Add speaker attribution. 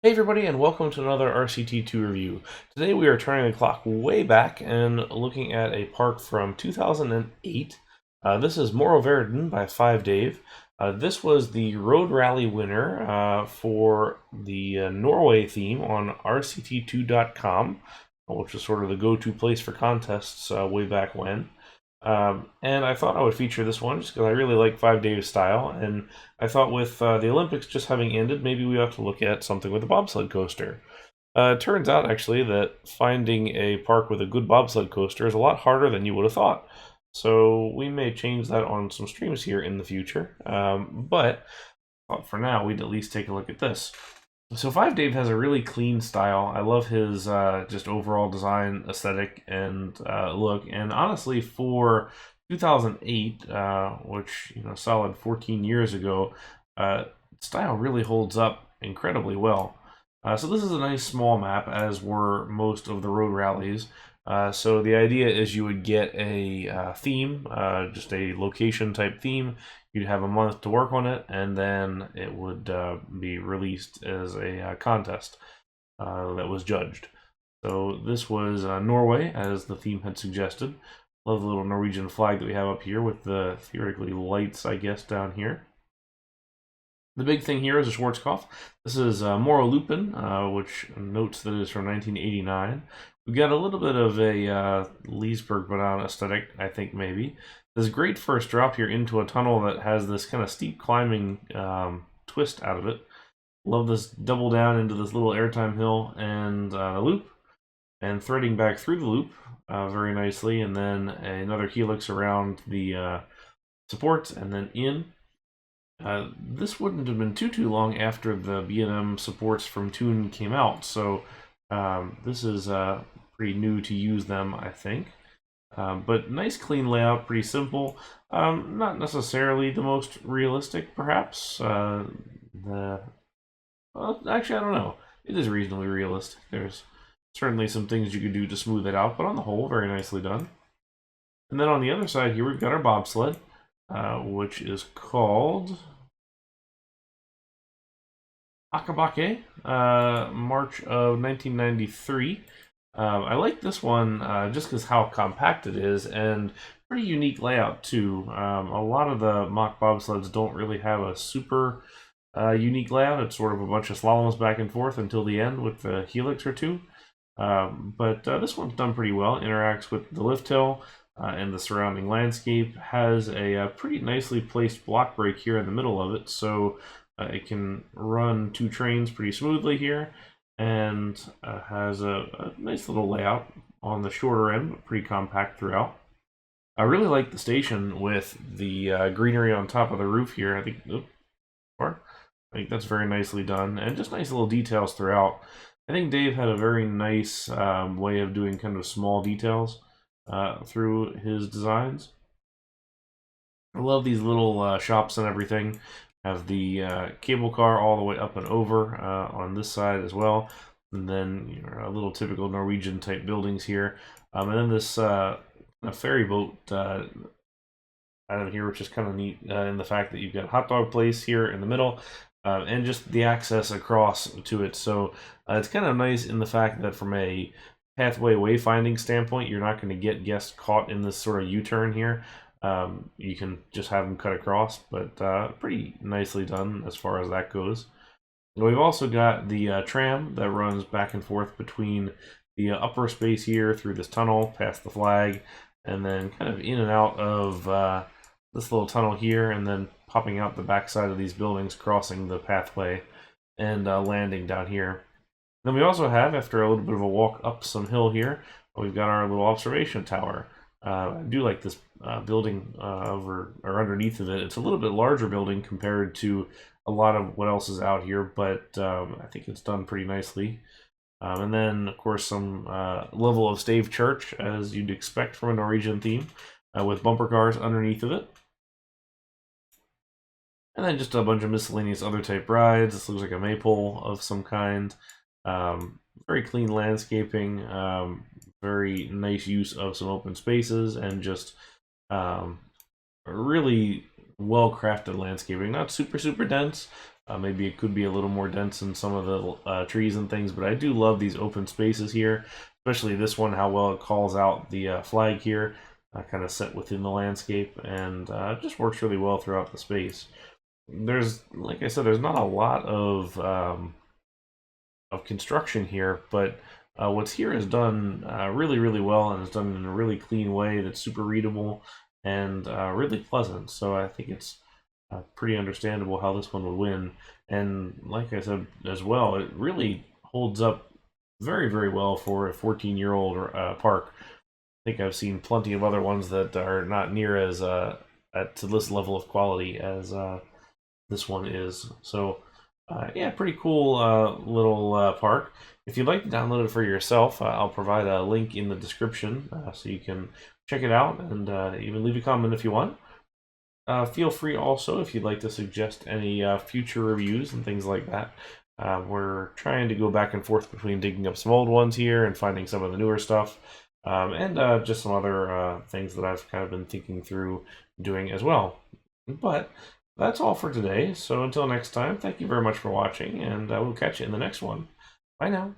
Speaker 1: Hey everybody, and welcome to another RCT2 review. Today we are turning the clock way back and looking at a park from 2008. This is Moroverdan by 5Dave. This was the Road Rally winner for the Norway theme on RCT2.com, which was sort of the go-to place for contests way back when. And I thought I would feature this one just because I really like 5Dave's style, and I thought with the Olympics just having ended, maybe we ought to look at something with a bobsled coaster. It turns out, actually, that finding a park with a good bobsled coaster is a lot harder than you would have thought. So we may change that on some streams here in the future, but for now, we'd at least take a look at this. So 5Dave has a really clean style. I love his just overall design aesthetic and look. And honestly, for 2008, which solid 14 years ago, style really holds up incredibly well. So this is a nice small map, as were most of the road rallies. So the idea is you would get a theme, just a location type theme. You'd have a month to work on it, and then it would be released as a contest that was judged. So this was Norway, as the theme had suggested. Love the little Norwegian flag that we have up here with the theoretically lights, I guess, down here. The big thing here is a Schwarzkopf. This is Moroverdan, which notes that it is from 1989. We got a little bit of a Leesburg banana aesthetic, I think, maybe. This great first drop here into a tunnel that has this kind of steep climbing twist out of it. Love this double down into this little airtime hill and the loop, and threading back through the loop very nicely, and then another helix around the supports, and then in. This wouldn't have been too long after the B&M supports from Toon came out, so this is pretty new to use them, I think. But nice clean layout, pretty simple. Not necessarily the most realistic, perhaps. Well, actually, I don't know. It is reasonably realistic. There's certainly some things you could do to smooth it out, but on the whole, very nicely done. And then on the other side here, we've got our bobsled, which is called Akabake, March of 1993. I like this one just because how compact it is, and pretty unique layout too. A lot of the mock bobsleds don't really have a super unique layout. It's sort of a bunch of slaloms back and forth until the end with the helix or two. But this one's done pretty well. Interacts with the lift hill and the surrounding landscape. Has a pretty nicely placed block brake here in the middle of it, so it can run two trains pretty smoothly here, and has a nice little layout on the shorter end, but pretty compact throughout. I really like the station with the greenery on top of the roof here. I think that's very nicely done, and just nice little details throughout. I think Dave had a very nice way of doing kind of small details through his designs. I love these little shops and everything. Have the cable car all the way up and over on this side as well. And then a little typical Norwegian type buildings here. And then this ferry boat out of here, which is kind of neat in the fact that you've got a hot dog place here in the middle. And just the access across to it. So it's kind of nice in the fact that from a pathway wayfinding standpoint, you're not going to get guests caught in this sort of U-turn here. You can just have them cut across, but pretty nicely done as far as that goes. We've also got the tram that runs back and forth between the upper space here through this tunnel, past the flag, and then kind of in and out of this little tunnel here, and then popping out the backside of these buildings, crossing the pathway, and landing down here. Then we also have, after a little bit of a walk up some hill here, we've got our little observation tower. I do like this building over or underneath of it. It's a little bit larger building compared to a lot of what else is out here, but I think it's done pretty nicely. And then, of course, some level of stave church, as you'd expect from a Norwegian theme, with bumper cars underneath of it. And then just a bunch of miscellaneous other type rides. This looks like a maypole of some kind. Very clean landscaping. Very nice use of some open spaces, and just really well-crafted landscaping. Not super dense, Maybe it could be a little more dense in some of the trees and things, but I do love these open spaces here, especially this one, how well it calls out the flag here, kind of set within the landscape, and it just works really well throughout the space. There's, like I said, there's not a lot of construction here, but what's here is done really, really well, and it's done in a really clean way that's super readable and really pleasant. So I think it's pretty understandable how this one would win. And like I said as well, it really holds up very, very well for a 14-year-old park. I think I've seen plenty of other ones that are not near as to this level of quality as this one is. So yeah, pretty cool little park. If you'd like to download it for yourself, I'll provide a link in the description so you can check it out and even leave a comment if you want. Feel free also if you'd like to suggest any future reviews and things like that. We're trying to go back and forth between digging up some old ones here and finding some of the newer stuff, and just some other things that I've kind of been thinking through doing as well. But that's all for today, so until next time, thank you very much for watching, and I will catch you in the next one. Bye now.